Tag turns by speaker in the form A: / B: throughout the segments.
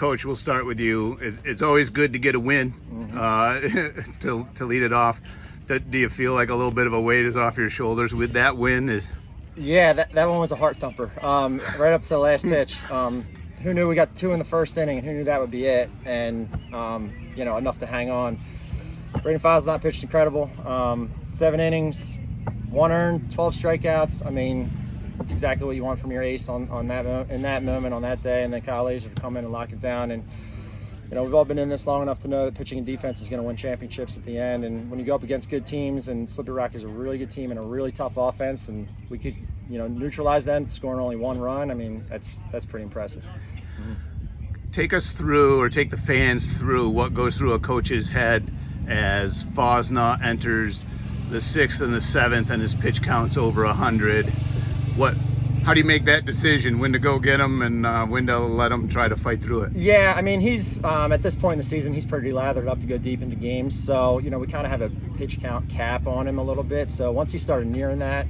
A: Coach, we'll start with you. It's always good to get a win to lead it off. Do you feel like a little bit of a weight is off your shoulders with that win?
B: Yeah, that one was a heart thumper. Right up to the last pitch. Who knew we got 2 in the first inning, and who knew that would be it? And enough to hang on. Braden Files not pitched incredible. 7 innings, 1 earned, 12 strikeouts. I mean, that's exactly what you want from your ace in that moment on that day. And then Kyle LaRosa to come in and lock it down. And we've all been in this long enough to know that pitching and defense is going to win championships at the end. And when you go up against good teams, and Slippery Rock is a really good team and a really tough offense, and we could neutralize them scoring only 1 run. I mean, that's pretty impressive.
A: Take us through, or take the fans through, what goes through a coach's head as Fosna enters the 6th and the 7th and his pitch count's over 100. How do you make that decision, when to go get him and when to let him try to fight through it?
B: Yeah, I mean, he's at this point in the season, he's pretty lathered up to go deep into games. So, we kind of have a pitch count cap on him a little bit. So once he started nearing that,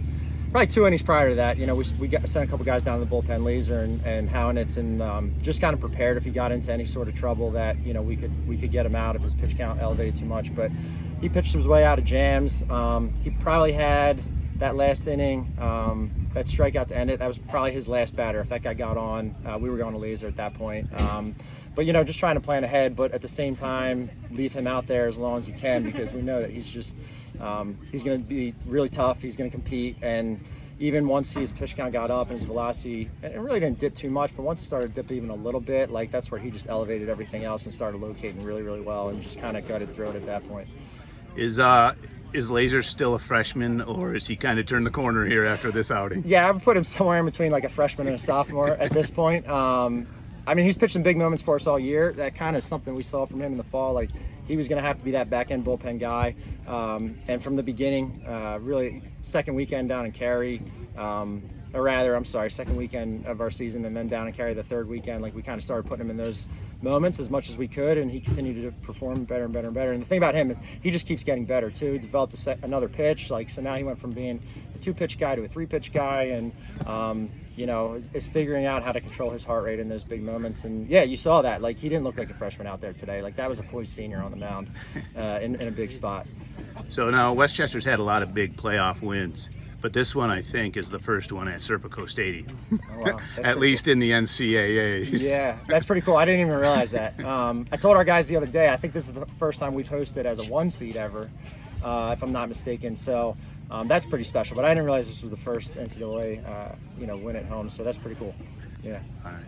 B: probably 2 innings prior to that, we sent a couple guys down to the bullpen, Laser and Howenitz, and just kind of prepared if he got into any sort of trouble that, we could get him out if his pitch count elevated too much. But he pitched his way out of jams. He probably had that last inning, that strikeout to end it. That was probably his last batter. If that guy got on, we were going to Laser at that point. But just trying to plan ahead, but at the same time, leave him out there as long as you can, because we know that he's just he's going to be really tough. He's going to compete, and even once his pitch count got up and his velocity, and it really didn't dip too much, but once it started to dip even a little bit, like that's where he just elevated everything else and started locating really, really well, and just kind of gutted through it at that point.
A: Is Laser still a freshman, or is he kind of turned the corner here after this outing?
B: Yeah, I would put him somewhere in between like a freshman and a sophomore at this point. I mean, he's pitched some big moments for us all year. That kind of something we saw from him in the fall. Like, he was going to have to be that back-end bullpen guy. And from the beginning, really, second weekend down in Cary, second weekend of our season, and then down in Cary the third weekend, like, we kind of started putting him in those moments as much as we could, and he continued to perform better and better and better. And the thing about him is he just keeps getting better too. He developed another pitch, so now he went from being a 2-pitch guy to a 3-pitch guy, and is figuring out how to control his heart rate in those big moments. And yeah, you saw that. Like, he didn't look like a freshman out there today. Like, that was a poised senior on the mound in a big spot.
A: So now Westchester's had a lot of big playoff wins, but this one, I think, is the first one at Serpico Stadium.
B: Oh, wow.
A: At least
B: cool.
A: In the NCAAs.
B: Yeah, that's pretty cool. I didn't even realize that. I told our guys the other day, I think this is the first time we've hosted as a 1 seed ever, if I'm not mistaken. So that's pretty special. But I didn't realize this was the first NCAA, win at home. So that's pretty cool. Yeah.
A: All right.